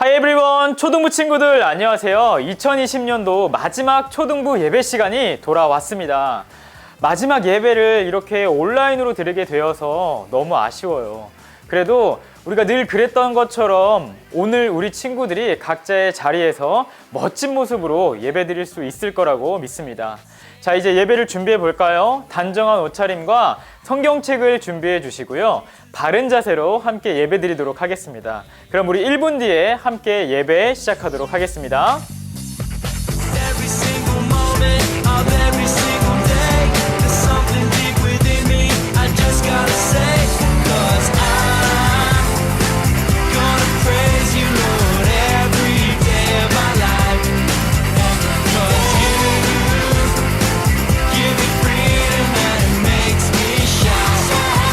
Hi everyone! 초등부 친구들 안녕하세요. 2020년도 마지막 초등부 예배 시간이 돌아왔습니다. 마지막 예배를 이렇게 온라인으로 드리게 되어서 너무 아쉬워요. 그래도 우리가 늘 그랬던 것처럼 오늘 우리 친구들이 각자의 자리에서 멋진 모습으로 예배 드릴 수 있을 거라고 믿습니다. 자, 이제 예배를 준비해 볼까요? 단정한 옷차림과 성경책을 준비해 주시고요. 바른 자세로 함께 예배 드리도록 하겠습니다. 그럼 우리 1분 뒤에 함께 예배 시작하도록 하겠습니다. Every single moment of every single day, there's something deep within me. I just gotta say, 'cause I'm gonna praise you, Lord, every day of my life. 'Cause you give me freedom and it makes me shout,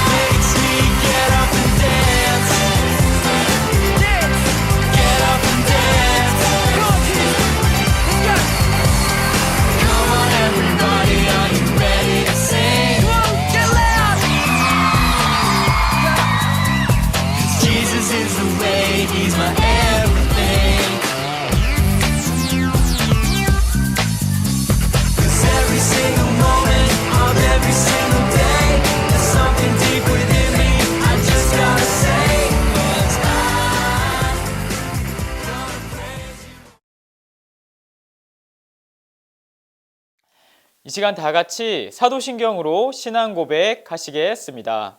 makes me get up and dance, get up and dance. Come on, everybody, are you ready to sing? Get loud! 'Cause Jesus is the way, He's my everything. 'Cause every single moment of every single day, there's something deep within me. I just gotta say, 'cause I'm gonna praise you. 이 시간 다 같이 사도신경으로 신앙 고백하시겠습니다.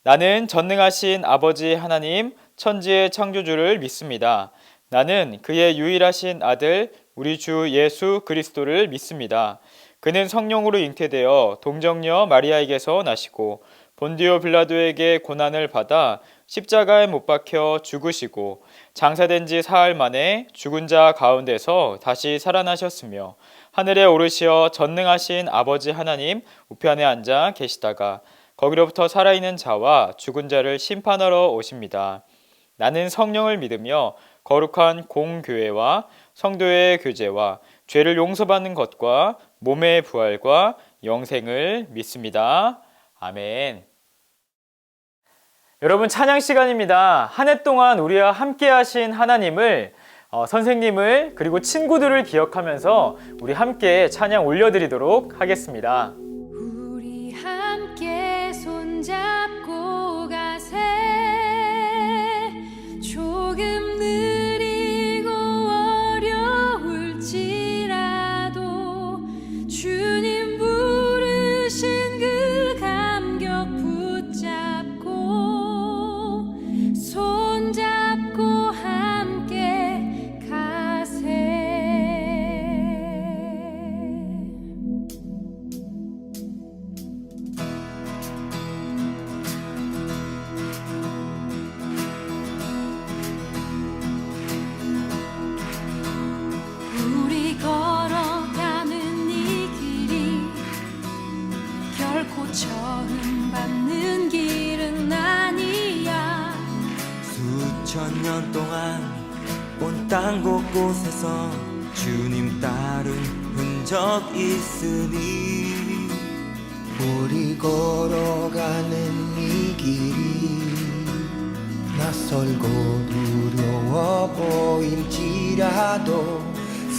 나는 전능하신 아버지 하나님, 천지의 창조주를 믿습니다. 나는 그의 유일하신 아들, 우리 주 예수 그리스도를 믿습니다. 그는 성령으로 잉태되어 동정녀 마리아에게서 나시고 본디오 빌라도에게 고난을 받아 십자가에 못 박혀 죽으시고 장사된 지 사흘 만에 죽은 자 가운데서 다시 살아나셨으며 하늘에 오르시어 전능하신 아버지 하나님 우편에 앉아 계시다가 거기로부터 살아있는 자와 죽은 자를 심판하러 오십니다. 나는 성령을 믿으며 거룩한 공교회와 성도의 교제와 죄를 용서받는 것과 몸의 부활과 영생을 믿습니다. 아멘. 여러분, 찬양 시간입니다. 한 해 동안 우리와 함께 하신 하나님을 선생님을 그리고 친구들을 기억하면서 우리 함께 찬양 올려드리도록 하겠습니다. 우리 함께 손잡고 가세. 조금 느리고 어려울지라도 주님 부르신 그 감격 붙잡고 손잡고 함께 가세. 우리 걸어가는 이 길이 결코 처음 밟는 길은 아니야. 수천 년 동안 온 땅 곳곳에서 주님 따른 흔적 있으니 우리 걸어가는 이 길이 낯설고 두려워 보일지라도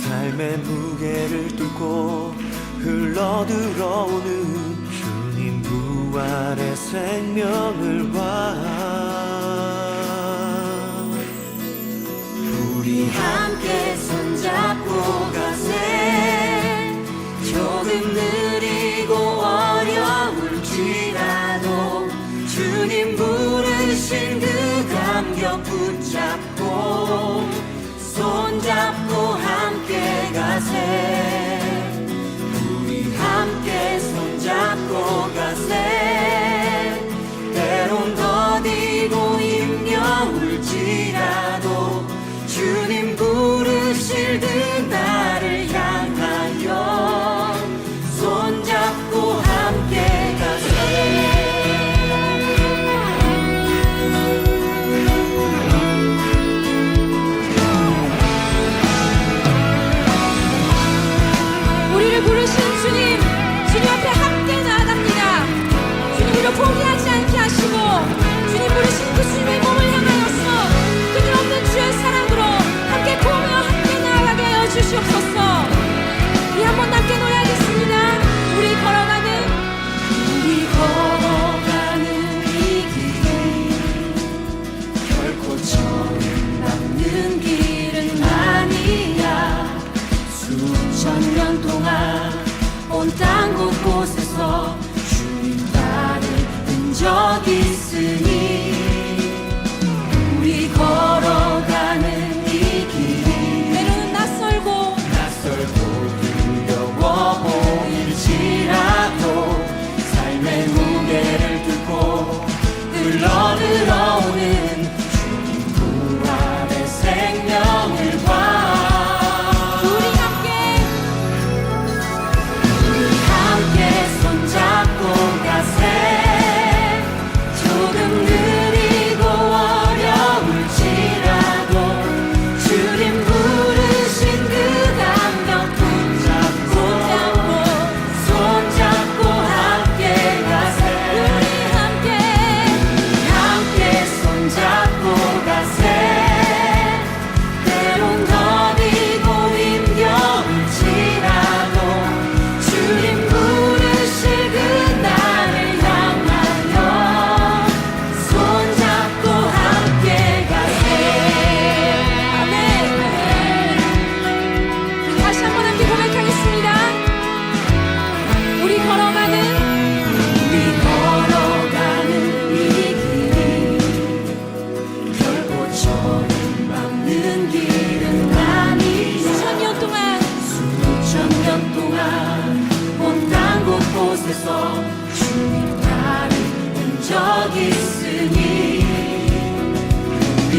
삶의 무게를 뚫고 흘러들어오는 주님 부활의 생명을 봐. 우리 함께 손잡고 가세. 조금 느리고 어려울지라도 주님 부르신 그 감격 붙잡고 손잡고 함께 가세. 우리 함께 손잡고 가세. 때론 더디고 힘겨울지라도 주님 부르실 듯 나를 향하여 손잡고 함께 가세. 우리를 부르신 주님 앞에 함께 나아갑니다.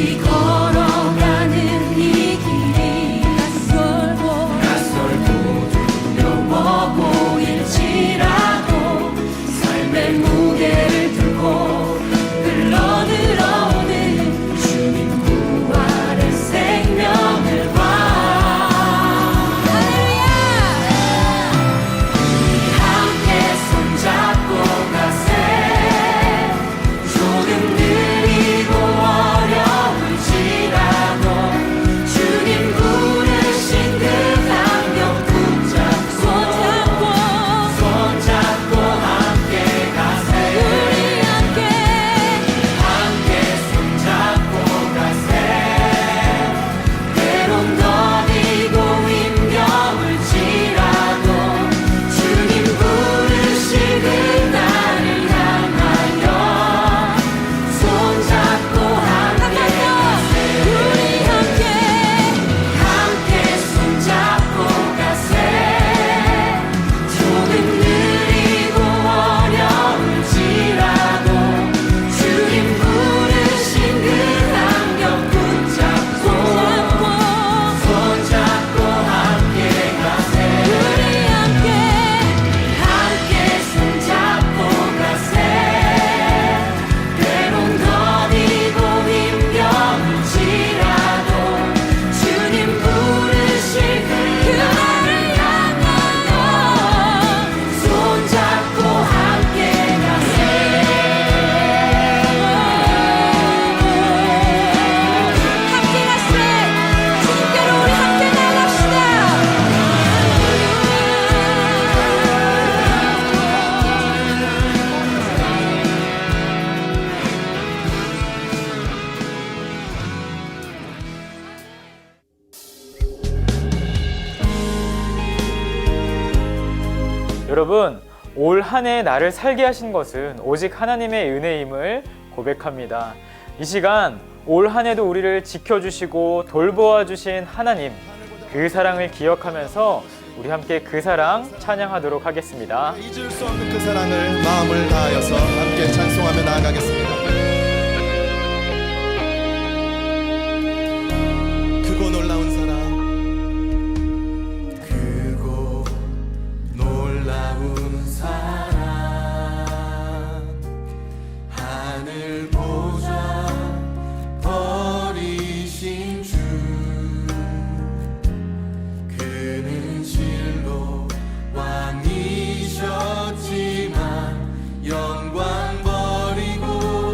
우리 걸어가는 이 길이 낯설고 두려워 보일지라도 삶의 무게를 들고 흘러들어오는 주님 부활의 생명을 봐. 함께 손잡고 가세. 조금 느리고 어려울지라도 주님 부르신 그 강력 붙잡고 손잡고 함께 가세. 우리 함께 손잡고 가세. 때론 더디고 힘겨울지라도 주님 부르신 그 날을 향하여 손잡고 함께 가세. 우리 함께 손잡고 가세. 조금 느리고 어려울지라도 주님 부르신 그 강력 붙잡고 손잡고 함께 가세. 우리 함께 손잡고 가세. 때론 더디고 힘겨울지라도 주님 부르실 그 날을 향하여 손잡고 함께 가세. 함께 가세. 주님께로 우리 함께 나갑시다. 여러분, 올 한 해 나를 살게 하신 것은 오직 하나님의 은혜임을 고백합니다. 이 시간 올 한 해도 우리를 지켜주시고 돌보아 주신 하나님, 그 사랑을 기억하면서 우리 함께 그 사랑 찬양하도록 하겠습니다. 잊을 수 없는 그 사랑을 마음을 다하여서 함께 찬송하며 나아가겠습니다. 크고 놀라운 사랑, 크고 놀라운 사랑, 하늘 보좌 버리신 주, 그는 실로 왕이셨지만 영광 버리고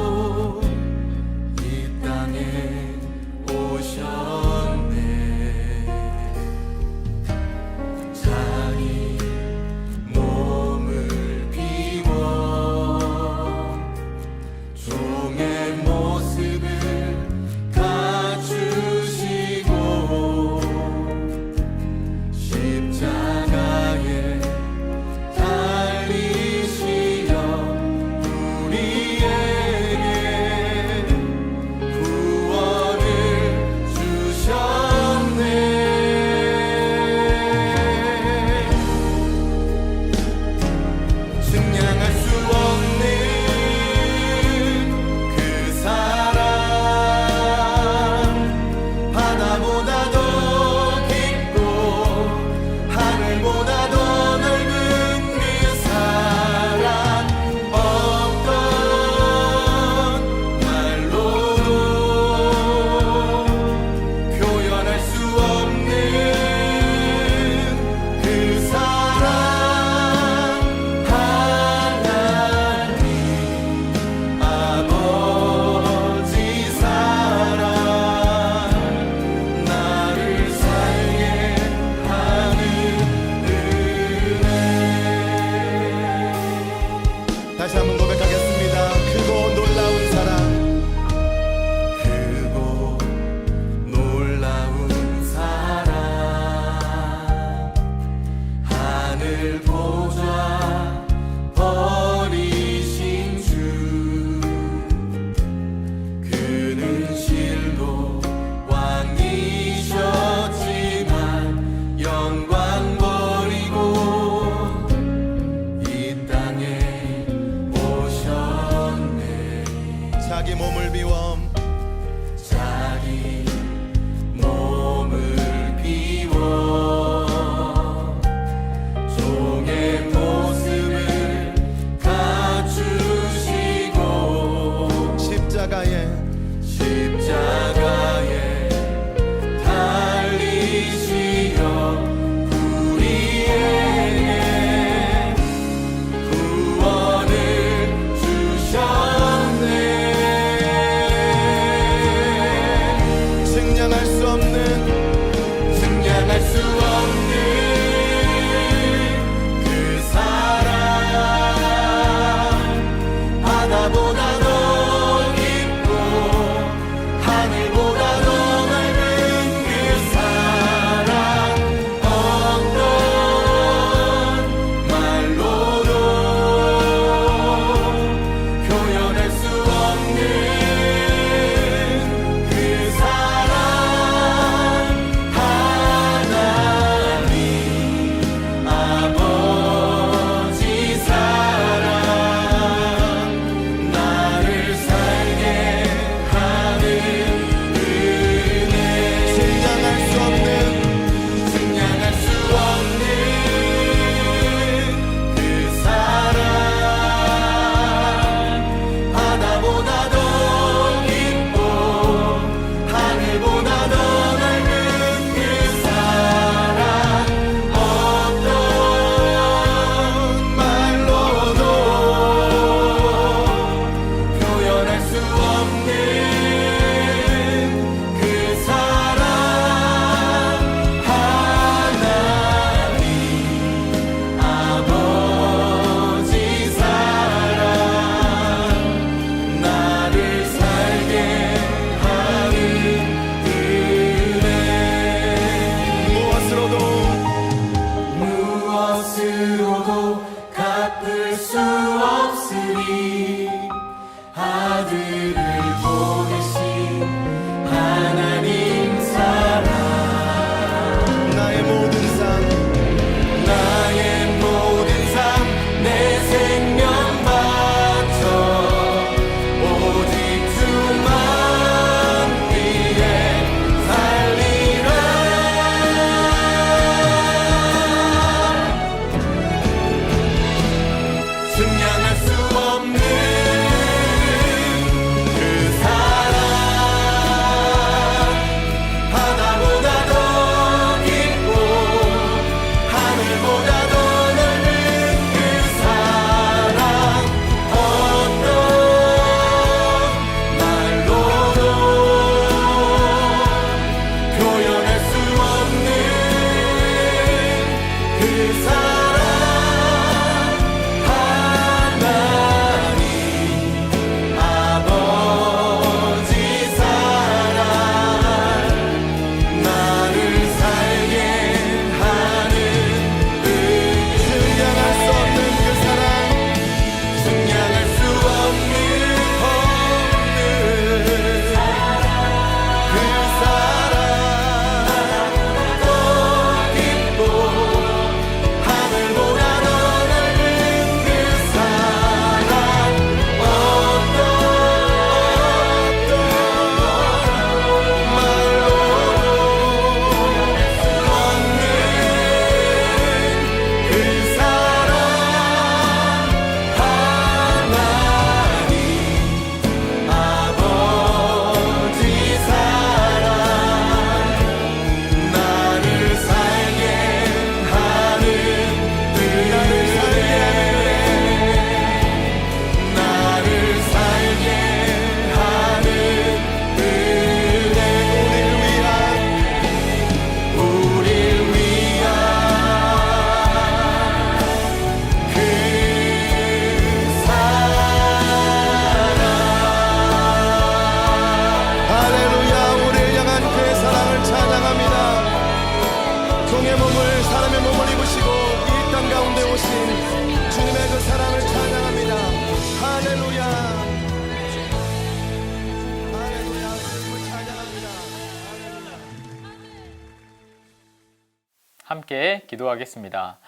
함께 기도하겠습니다.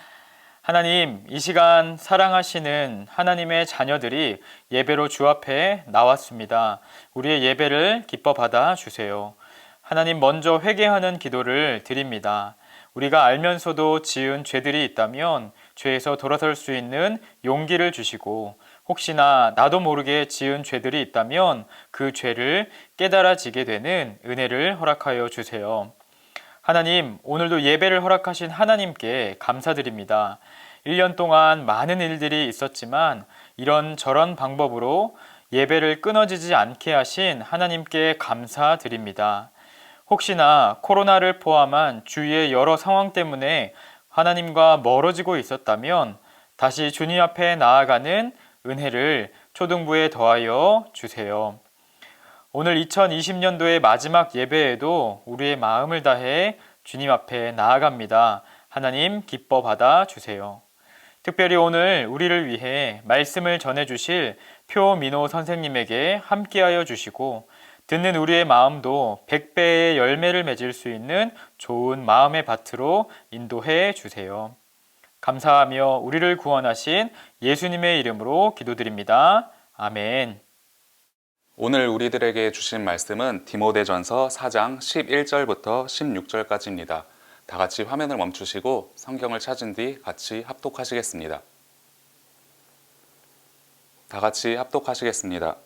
하나님, 이 시간 사랑하시는 하나님의 자녀들이 예배로 주 앞에 나왔습니다. 우리의 예배를 기뻐 받아 주세요. 하나님, 먼저 회개하는 기도를 드립니다. 우리가 알면서도 지은 죄들이 있다면 죄에서 돌아설 수 있는 용기를 주시고, 혹시나 나도 모르게 지은 죄들이 있다면 그 죄를 깨달아지게 되는 은혜를 허락하여 주세요. 하나님, 오늘도 예배를 허락하신 하나님께 감사드립니다. 1년 동안 많은 일들이 있었지만 이런 저런 방법으로 예배를 끊어지지 않게 하신 하나님께 감사드립니다. 혹시나 코로나를 포함한 주위의 여러 상황 때문에 하나님과 멀어지고 있었다면 다시 주님 앞에 나아가는 은혜를 초등부에 더하여 주세요. 오늘 2020년도의 마지막 예배에도 우리의 마음을 다해 주님 앞에 나아갑니다. 하나님 기뻐 받아 주세요. 특별히 오늘 우리를 위해 말씀을 전해주실 표민호 선생님에게 함께하여 주시고, 듣는 우리의 마음도 100배의 열매를 맺을 수 있는 좋은 마음의 밭으로 인도해 주세요. 감사하며 우리를 구원하신 예수님의 이름으로 기도드립니다. 아멘. 오늘 우리들에게 주신 말씀은 디모데전서 4장 11절부터 16절까지입니다. 다 같이 화면을 멈추시고 성경을 찾은 뒤 같이 합독하시겠습니다. 다 같이 합독하시겠습니다.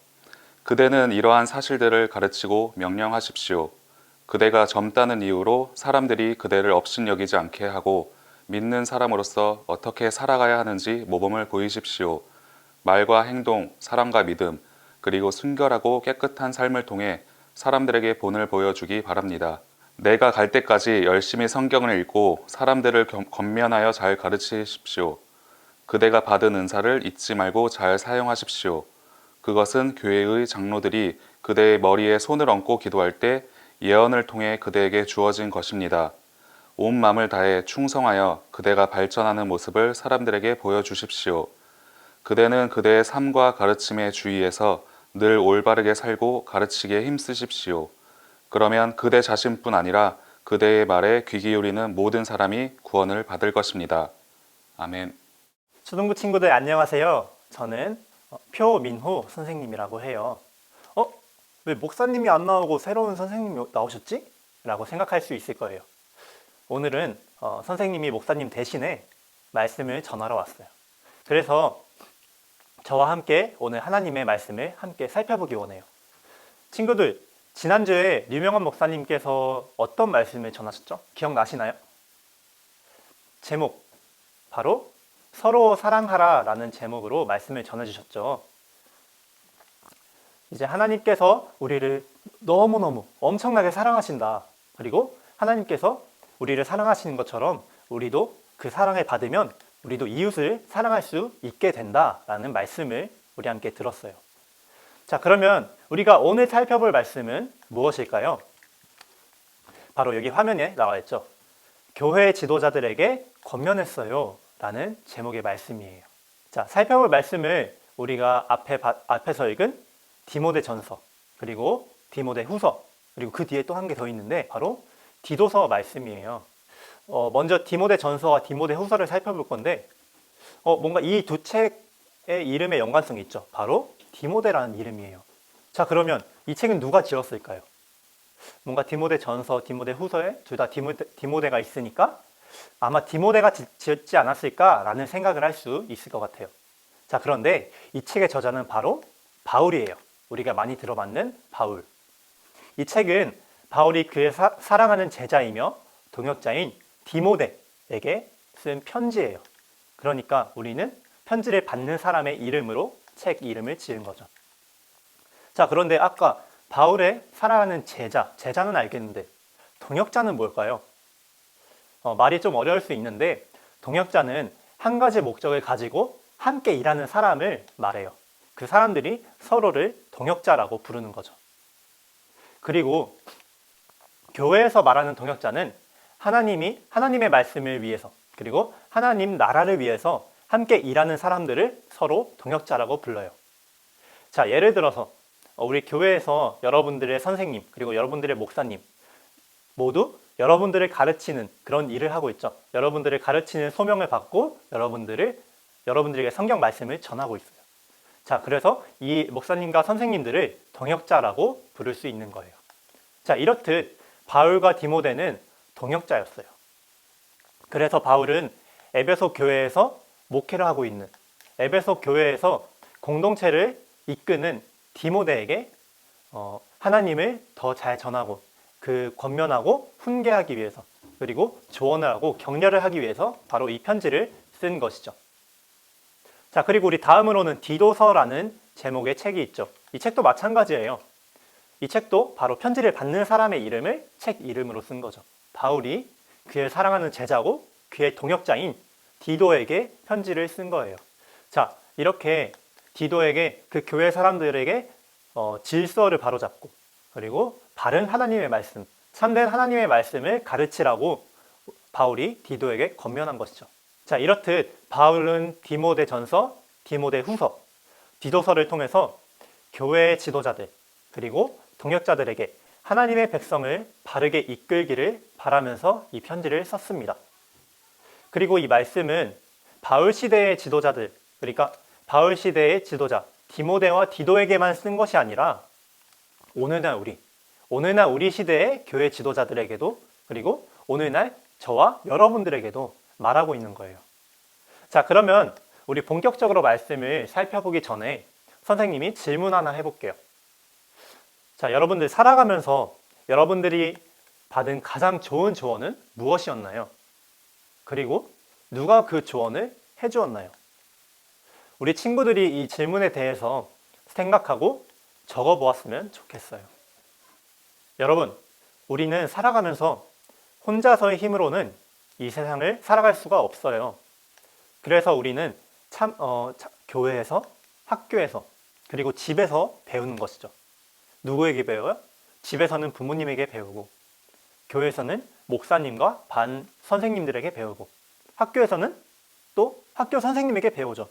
그대는 이러한 사실들을 가르치고 명령하십시오. 그대가 젊다는 이유로 사람들이 그대를 업신여기지 않게 하고 믿는 사람으로서 어떻게 살아가야 하는지 모범을 보이십시오. 말과 행동, 사랑과 믿음, 그리고 순결하고 깨끗한 삶을 통해 사람들에게 본을 보여주기 바랍니다. 내가 갈 때까지 열심히 성경을 읽고 사람들을 권면하여 잘 가르치십시오. 그대가 받은 은사를 잊지 말고 잘 사용하십시오. 그것은 교회의 장로들이 그대의 머리에 손을 얹고 기도할 때 예언을 통해 그대에게 주어진 것입니다. 온 마음을 다해 충성하여 그대가 발전하는 모습을 사람들에게 보여주십시오. 그대는 그대의 삶과 가르침에 주의해서 늘 올바르게 살고 가르치기에 힘쓰십시오. 그러면 그대 자신뿐 아니라 그대의 말에 귀 기울이는 모든 사람이 구원을 받을 것입니다. 아멘. 초등부 친구들 안녕하세요. 저는 표민호 선생님이라고 해요. 왜 목사님이 안 나오고 새로운 선생님이 나오셨지? 라고 생각할 수 있을 거예요. 오늘은 선생님이 목사님 대신에 말씀을 전하러 왔어요. 그래서 저와 함께 오늘 하나님의 말씀을 함께 살펴보기 원해요. 친구들, 지난주에 유명한 목사님께서 어떤 말씀을 전하셨죠? 기억나시나요? 제목, 바로 서로 사랑하라 라는 제목으로 말씀을 전해주셨죠. 이제 하나님께서 우리를 너무너무 엄청나게 사랑하신다. 그리고 하나님께서 우리를 사랑하시는 것처럼 우리도 그 사랑을 받으면 우리도 이웃을 사랑할 수 있게 된다라는 말씀을 우리 함께 들었어요. 자, 그러면 우리가 오늘 살펴볼 말씀은 무엇일까요? 바로 여기 화면에 나와 있죠. 교회 지도자들에게 권면했어요 라는 제목의 말씀이에요. 자, 살펴볼 말씀을 우리가 앞에서 읽은 디모데전서, 그리고 디모데후서, 그리고 그 뒤에 또 한 개 더 있는데 바로 디도서 말씀이에요. 먼저 디모데전서와 디모데후서를 살펴볼 건데 뭔가 이 두 책의 이름에 연관성이 있죠. 바로 디모데라는 이름이에요. 자, 그러면 이 책은 누가 지었을까요? 뭔가 디모데전서, 디모데후서에 둘 다 디모데가 있으니까 아마 디모데가 지었지 않았을까라는 생각을 할 수 있을 것 같아요. 자, 그런데 이 책의 저자는 바로 바울이에요. 우리가 많이 들어봤는 바울. 이 책은 바울이 그의 사랑하는 제자이며 동역자인 디모데에게 쓴 편지예요. 그러니까 우리는 편지를 받는 사람의 이름으로 책 이름을 지은 거죠. 자, 그런데 아까 바울의 사랑하는 제자는 알겠는데 동역자는 뭘까요? 말이 좀 어려울 수 있는데 동역자는 한 가지 목적을 가지고 함께 일하는 사람을 말해요. 그 사람들이 서로를 동역자라고 부르는 거죠. 그리고 교회에서 말하는 동역자는 하나님의 말씀을 위해서, 그리고 하나님 나라를 위해서 함께 일하는 사람들을 서로 동역자라고 불러요. 자, 예를 들어서 우리 교회에서 여러분들의 선생님, 그리고 여러분들의 목사님 모두 여러분들을 가르치는 그런 일을 하고 있죠. 여러분들을 가르치는 소명을 받고 여러분들에게 성경 말씀을 전하고 있어요. 자, 그래서 이 목사님과 선생님들을 동역자라고 부를 수 있는 거예요. 자, 이렇듯 바울과 디모데는 동역자였어요. 그래서 바울은 에베소 교회에서 목회를 하고 있는, 에베소 교회에서 공동체를 이끄는 디모데에게 하나님을 더 잘 전하고 그 권면하고 훈계하기 위해서, 그리고 조언을 하고 격려를 하기 위해서 바로 이 편지를 쓴 것이죠. 자, 그리고 우리 다음으로는 디도서라는 제목의 책이 있죠. 이 책도 마찬가지예요. 이 책도 바로 편지를 받는 사람의 이름을 책 이름으로 쓴 거죠. 바울이 그의 사랑하는 제자고 그의 동역자인 디도에게 편지를 쓴 거예요. 자, 이렇게 디도에게 그 교회 사람들에게 질서를 바로잡고, 그리고 바른 하나님의 말씀, 참된 하나님의 말씀을 가르치라고 바울이 디도에게 권면한 것이죠. 자, 이렇듯 바울은 디모데전서, 디모데후서, 디도서를 통해서 교회의 지도자들 그리고 동역자들에게 하나님의 백성을 바르게 이끌기를 바라면서 이 편지를 썼습니다. 그리고 이 말씀은 바울 시대의 지도자들, 그러니까 바울 시대의 지도자 디모데와 디도에게만 쓴 것이 아니라 오늘날 우리 시대의 교회 지도자들에게도, 그리고 오늘날 저와 여러분들에게도 말하고 있는 거예요. 자, 그러면 우리 본격적으로 말씀을 살펴보기 전에 선생님이 질문 하나 해볼게요. 자, 여러분들 살아가면서 여러분들이 받은 가장 좋은 조언은 무엇이었나요? 그리고 누가 그 조언을 해주었나요? 우리 친구들이 이 질문에 대해서 생각하고 적어보았으면 좋겠어요. 여러분, 우리는 살아가면서 혼자서의 힘으로는 이 세상을 살아갈 수가 없어요. 그래서 우리는 교회에서, 학교에서, 그리고 집에서 배우는 것이죠. 누구에게 배워요? 집에서는 부모님에게 배우고, 교회에서는 목사님과 반 선생님들에게 배우고, 학교에서는 또 학교 선생님에게 배우죠.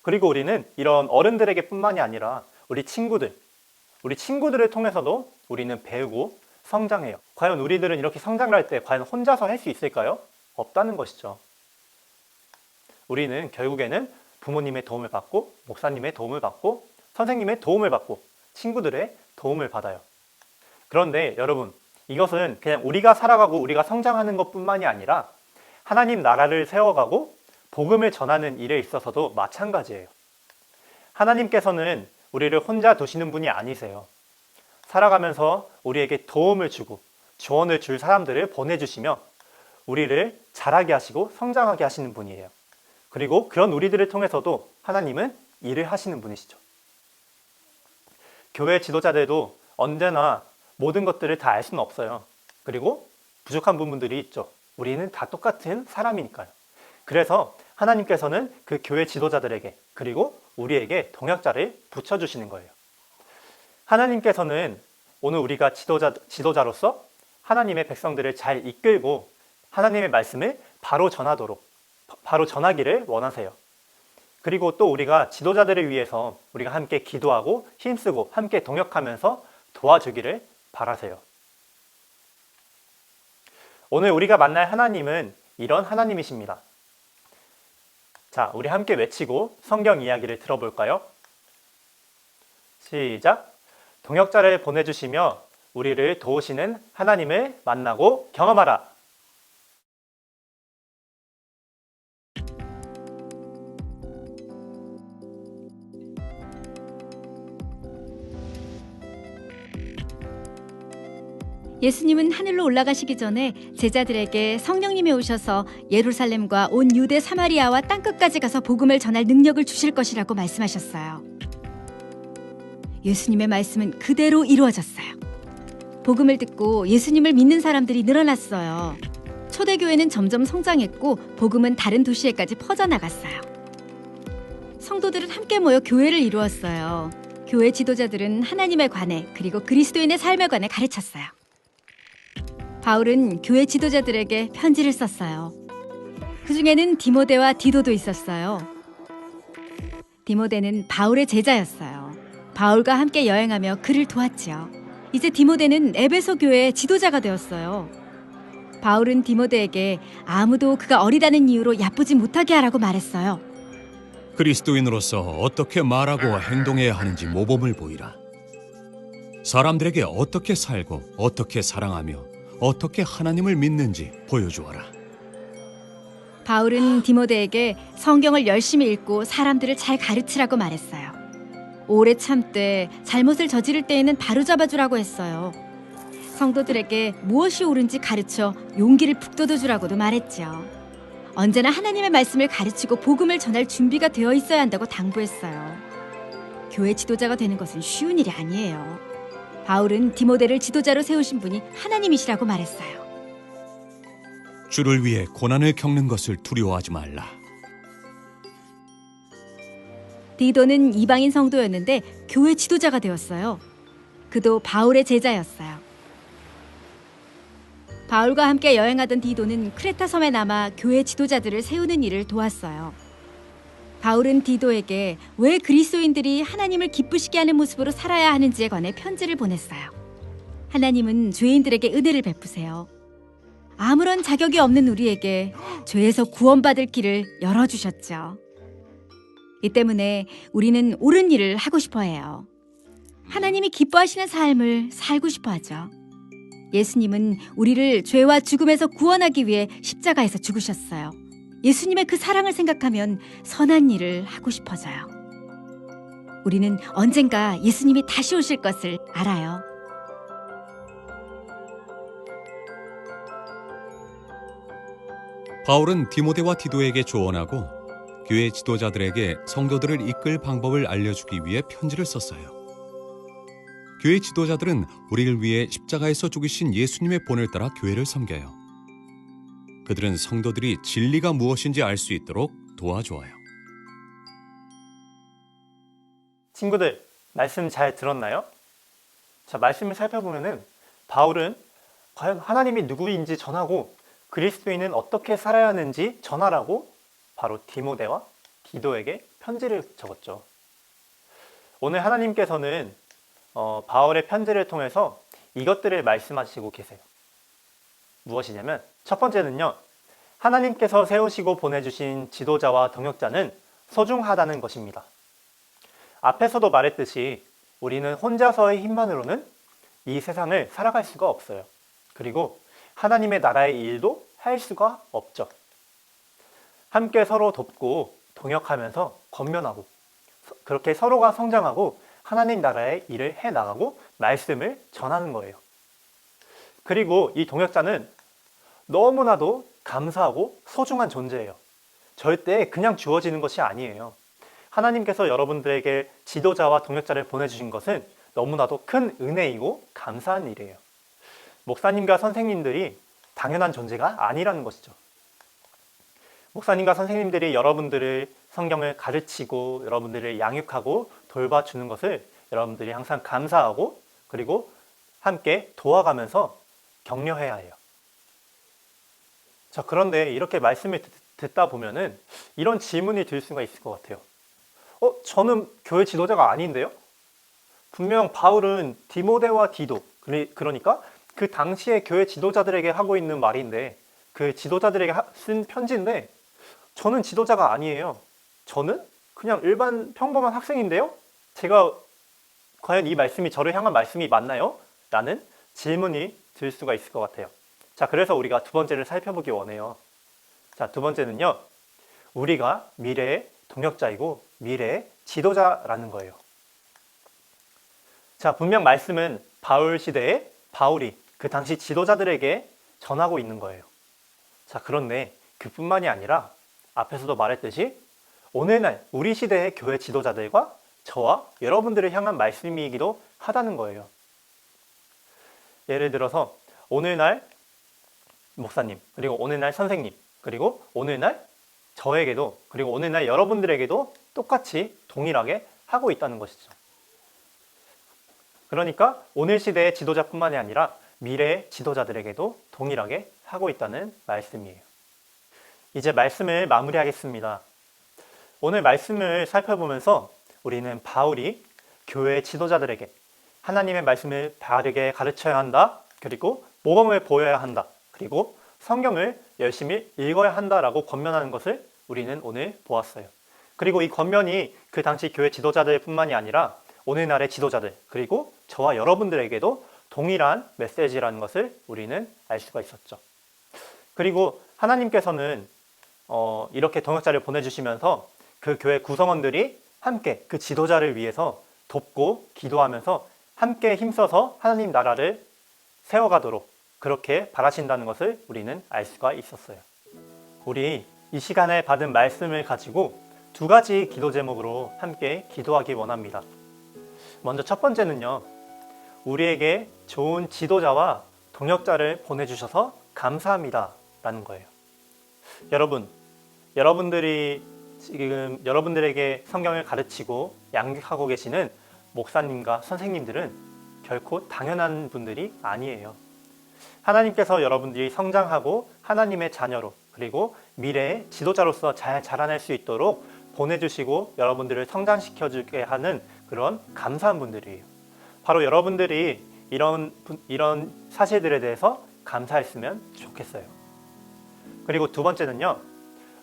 그리고 우리는 이런 어른들에게 뿐만이 아니라 우리 친구들을 통해서도 우리는 배우고 성장해요. 과연 우리들은 이렇게 성장을 할 때 과연 혼자서 할 수 있을까요? 없다는 것이죠. 우리는 결국에는 부모님의 도움을 받고, 목사님의 도움을 받고, 선생님의 도움을 받고, 친구들의 도움을 받아요. 그런데 여러분, 이것은 그냥 우리가 살아가고 우리가 성장하는 것뿐만이 아니라 하나님 나라를 세워가고 복음을 전하는 일에 있어서도 마찬가지예요. 하나님께서는 우리를 혼자 두시는 분이 아니세요. 살아가면서 우리에게 도움을 주고 조언을 줄 사람들을 보내주시며 우리를 자라게 하시고 성장하게 하시는 분이에요. 그리고 그런 우리들을 통해서도 하나님은 일을 하시는 분이시죠. 교회 지도자들도 언제나 모든 것들을 다 알 수는 없어요. 그리고 부족한 부분들이 있죠. 우리는 다 똑같은 사람이니까요. 그래서 하나님께서는 그 교회 지도자들에게, 그리고 우리에게 동역자를 붙여주시는 거예요. 하나님께서는 오늘 우리가 지도자로서 하나님의 백성들을 잘 이끌고 하나님의 말씀을 바로 전하기를 원하세요. 그리고 또 우리가 지도자들을 위해서 우리가 함께 기도하고 힘쓰고 함께 동역하면서 도와주기를 바라세요. 오늘 우리가 만날 하나님은 이런 하나님이십니다. 자, 우리 함께 외치고 성경 이야기를 들어볼까요? 시작! 동역자를 보내주시며 우리를 도우시는 하나님을 만나고 경험하라. 예수님은 하늘로 올라가시기 전에 제자들에게 성령님이 오셔서 예루살렘과 온 유대 사마리아와 땅끝까지 가서 복음을 전할 능력을 주실 것이라고 말씀하셨어요. 예수님의 말씀은 그대로 이루어졌어요. 복음을 듣고 예수님을 믿는 사람들이 늘어났어요. 초대교회는 점점 성장했고 복음은 다른 도시에까지 퍼져나갔어요. 성도들은 함께 모여 교회를 이루었어요. 교회 지도자들은 하나님에 관해 그리고 그리스도인의 삶에 관해 가르쳤어요. 바울은 교회 지도자들에게 편지를 썼어요. 그 중에는 디모데와 디도도 있었어요. 디모데는 바울의 제자였어요. 바울과 함께 여행하며 그를 도왔지요. 이제 디모데는 에베소 교회의 지도자가 되었어요. 바울은 디모데에게 아무도 그가 어리다는 이유로 야쁘지 못하게 하라고 말했어요. 그리스도인으로서 어떻게 말하고 행동해야 하는지 모범을 보이라. 사람들에게 어떻게 살고 어떻게 사랑하며 어떻게 하나님을 믿는지 보여주어라. 바울은 디모데에게 성경을 열심히 읽고 사람들을 잘 가르치라고 말했어요. 오래 참되 잘못을 저지를 때에는 바로잡아주라고 했어요. 성도들에게 무엇이 옳은지 가르쳐 용기를 북돋워주라고도 말했죠. 언제나 하나님의 말씀을 가르치고 복음을 전할 준비가 되어 있어야 한다고 당부했어요. 교회 지도자가 되는 것은 쉬운 일이 아니에요. 바울은 디모데를 지도자로 세우신 분이 하나님이시라고 말했어요. 주를 위해 고난을 겪는 것을 두려워하지 말라. 디도는 이방인 성도였는데 교회 지도자가 되었어요. 그도 바울의 제자였어요. 바울과 함께 여행하던 디도는 크레타 섬에 남아 교회 지도자들을 세우는 일을 도왔어요. 바울은 디도에게 왜 그리스도인들이 하나님을 기쁘시게 하는 모습으로 살아야 하는지에 관해 편지를 보냈어요. 하나님은 죄인들에게 은혜를 베푸세요. 아무런 자격이 없는 우리에게 죄에서 구원받을 길을 열어주셨죠. 이 때문에 우리는 옳은 일을 하고 싶어 해요. 하나님이 기뻐하시는 삶을 살고 싶어 하죠. 예수님은 우리를 죄와 죽음에서 구원하기 위해 십자가에서 죽으셨어요. 예수님의 그 사랑을 생각하면 선한 일을 하고 싶어져요. 우리는 언젠가 예수님이 다시 오실 것을 알아요. 바울은 디모데와 디도에게 조언하고 교회 지도자들에게 성도들을 이끌 방법을 알려주기 위해 편지를 썼어요. 교회 지도자들은 우리를 위해 십자가에서 죽으신 예수님의 본을 따라 교회를 섬겨요. 그들은 성도들이 진리가 무엇인지 알 수 있도록 도와주어요. 친구들, 말씀 잘 들었나요? 자, 말씀을 살펴보면은 바울은 과연 하나님이 누구인지 전하고 그리스도인은 어떻게 살아야 하는지 전하라고 바로 디모데와 디도에게 편지를 적었죠. 오늘 하나님께서는 바울의 편지를 통해서 이것들을 말씀하시고 계세요. 무엇이냐면 첫 번째는요, 하나님께서 세우시고 보내주신 지도자와 동역자는 소중하다는 것입니다. 앞에서도 말했듯이 우리는 혼자서의 힘만으로는 이 세상을 살아갈 수가 없어요. 그리고 하나님의 나라의 일도 할 수가 없죠. 함께 서로 돕고 동역하면서 권면하고 그렇게 서로가 성장하고 하나님 나라의 일을 해나가고 말씀을 전하는 거예요. 그리고 이 동역자는 너무나도 감사하고 소중한 존재예요. 절대 그냥 주어지는 것이 아니에요. 하나님께서 여러분들에게 지도자와 동역자를 보내주신 것은 너무나도 큰 은혜이고 감사한 일이에요. 목사님과 선생님들이 당연한 존재가 아니라는 것이죠. 목사님과 선생님들이 여러분들을 성경을 가르치고 여러분들을 양육하고 돌봐주는 것을 여러분들이 항상 감사하고 그리고 함께 도와가면서 격려해야 해요. 자, 그런데 이렇게 말씀을 듣다 보면은 이런 질문이 들 수가 있을 것 같아요. 저는 교회 지도자가 아닌데요? 분명 바울은 디모데와 디도, 그러니까 그 당시에 교회 지도자들에게 하고 있는 말인데 그 지도자들에게 쓴 편지인데 저는 지도자가 아니에요. 저는 그냥 일반 평범한 학생인데요? 제가 과연 이 말씀이 저를 향한 말씀이 맞나요? 라는 질문이 들 수가 있을 것 같아요. 자, 그래서 우리가 두 번째를 살펴보기 원해요. 자, 두 번째는요, 우리가 미래의 동역자이고 미래의 지도자라는 거예요. 자, 분명 말씀은 바울 시대에 바울이 그 당시 지도자들에게 전하고 있는 거예요. 자, 그런데 그뿐만이 아니라 앞에서도 말했듯이 오늘날 우리 시대의 교회 지도자들과 저와 여러분들을 향한 말씀이기도 하다는 거예요. 예를 들어서 오늘날 목사님, 그리고 오늘날 선생님, 그리고 오늘날 저에게도, 그리고 오늘날 여러분들에게도 똑같이 동일하게 하고 있다는 것이죠. 그러니까 오늘 시대의 지도자뿐만이 아니라 미래의 지도자들에게도 동일하게 하고 있다는 말씀이에요. 이제 말씀을 마무리하겠습니다. 오늘 말씀을 살펴보면서 우리는 바울이 교회 지도자들에게 하나님의 말씀을 바르게 가르쳐야 한다, 그리고 모범을 보여야 한다, 그리고 성경을 열심히 읽어야 한다라고 권면하는 것을 우리는 오늘 보았어요. 그리고 이 권면이 그 당시 교회 지도자들 뿐만이 아니라 오늘날의 지도자들, 그리고 저와 여러분들에게도 동일한 메시지라는 것을 우리는 알 수가 있었죠. 그리고 하나님께서는 이렇게 동역자를 보내주시면서 그 교회 구성원들이 함께 그 지도자를 위해서 돕고 기도하면서 함께 힘써서 하나님 나라를 세워가도록 그렇게 바라신다는 것을 우리는 알 수가 있었어요. 우리 이 시간에 받은 말씀을 가지고 두 가지 기도 제목으로 함께 기도하기 원합니다. 먼저 첫 번째는요, 우리에게 좋은 지도자와 동역자를 보내주셔서 감사합니다 라는 거예요. 여러분들이 지금 여러분들에게 성경을 가르치고 양육하고 계시는 목사님과 선생님들은 결코 당연한 분들이 아니에요. 하나님께서 여러분들이 성장하고 하나님의 자녀로, 그리고 미래의 지도자로서 잘 자라날 수 있도록 보내주시고 여러분들을 성장시켜주게 하는 그런 감사한 분들이에요. 바로 여러분들이 이런 사실들에 대해서 감사했으면 좋겠어요. 그리고 두 번째는요,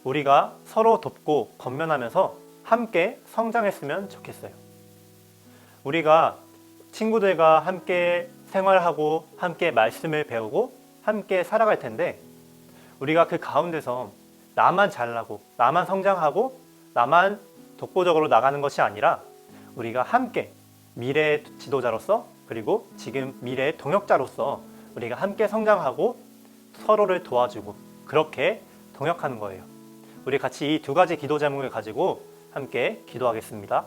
우리가 서로 돕고 권면하면서 함께 성장했으면 좋겠어요. 우리가 친구들과 함께 생활하고 함께 말씀을 배우고 함께 살아갈 텐데, 우리가 그 가운데서 나만 잘나고 나만 성장하고 나만 독보적으로 나가는 것이 아니라 우리가 함께 미래의 지도자로서, 그리고 지금 미래의 동역자로서 우리가 함께 성장하고 서로를 도와주고 그렇게 동역하는 거예요. 우리 같이 이 두 가지 기도 제목을 가지고 함께 기도하겠습니다.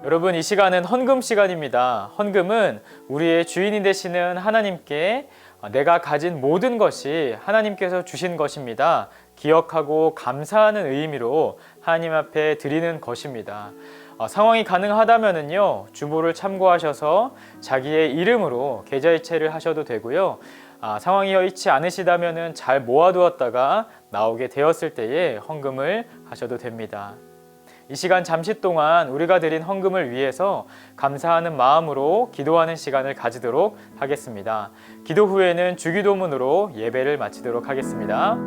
여러분, 이 시간은 헌금 시간입니다. 헌금은 우리의 주인이 되시는 하나님께 내가 가진 모든 것이 하나님께서 주신 것입니다. 기억하고 감사하는 의미로 하나님 앞에 드리는 것입니다. 상황이 가능하다면요, 주보를 참고하셔서 자기의 이름으로 계좌이체를 하셔도 되고요. 상황이 여의치 않으시다면은 잘 모아두었다가 나오게 되었을 때에 헌금을 하셔도 됩니다. 이 시간 잠시 동안 우리가 드린 헌금을 위해서 감사하는 마음으로 기도하는 시간을 가지도록 하겠습니다. 기도 후에는 주기도문으로 예배를 마치도록 하겠습니다.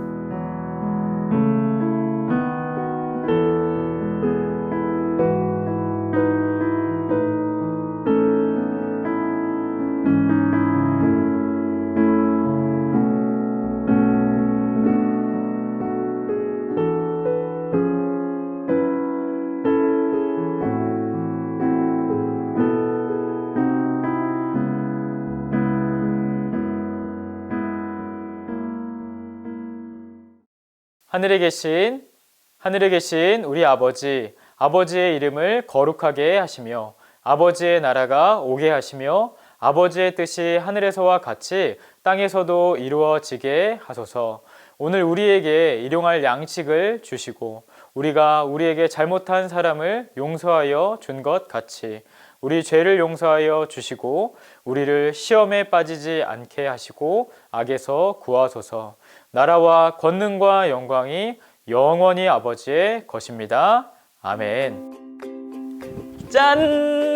하늘에 계신 우리 아버지, 아버지의 이름을 거룩하게 하시며 아버지의 나라가 오게 하시며 아버지의 뜻이 하늘에서와 같이 땅에서도 이루어지게 하소서. 오늘 우리에게 일용할 양식을 주시고 우리가 우리에게 잘못한 사람을 용서하여 준 것 같이 우리 죄를 용서하여 주시고 우리를 시험에 빠지지 않게 하시고 악에서 구하소서. 나라와 권능과 영광이 영원히 아버지의 것입니다. 아멘. 짠!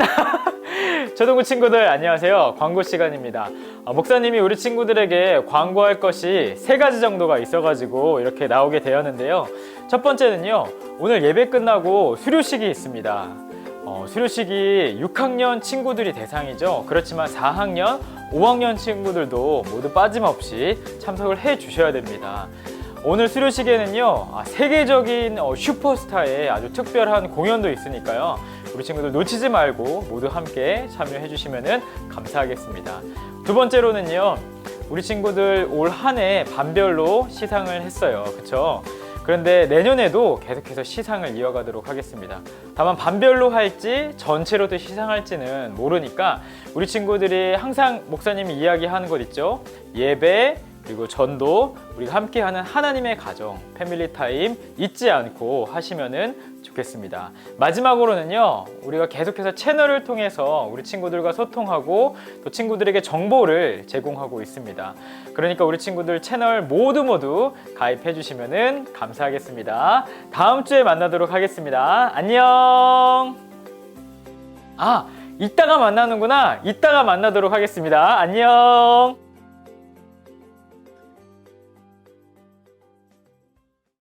초등부 친구들 안녕하세요. 광고 시간입니다. 목사님이 우리 친구들에게 광고할 것이 3가지 정도가 있어가지고 이렇게 나오게 되었는데요. 첫 번째는요, 오늘 예배 끝나고 수료식이 있습니다. 수료식이 6학년 친구들이 대상이죠. 그렇지만 4학년, 5학년 친구들도 모두 빠짐없이 참석을 해 주셔야 됩니다. 오늘 수료식에는요, 세계적인 슈퍼스타의 아주 특별한 공연도 있으니까요. 우리 친구들 놓치지 말고 모두 함께 참여해 주시면 감사하겠습니다. 두 번째로는요, 우리 친구들 올 한 해 반별로 시상을 했어요. 그쵸? 그런데 내년에도 계속해서 시상을 이어가도록 하겠습니다. 다만 반별로 할지 전체로도 시상할지는 모르니까 우리 친구들이 항상 목사님이 이야기하는 것 있죠? 예배, 그리고 전도, 우리가 함께하는 하나님의 가정, 패밀리 타임 잊지 않고 하시면은 좋겠습니다. 마지막으로는요, 우리가 계속해서 채널을 통해서 우리 친구들과 소통하고 또 친구들에게 정보를 제공하고 있습니다. 그러니까 우리 친구들 채널 모두 가입해 주시면은 감사하겠습니다. 다음 주에 만나도록 하겠습니다. 안녕. 이따가 만나는구나. 이따가 만나도록 하겠습니다. 안녕.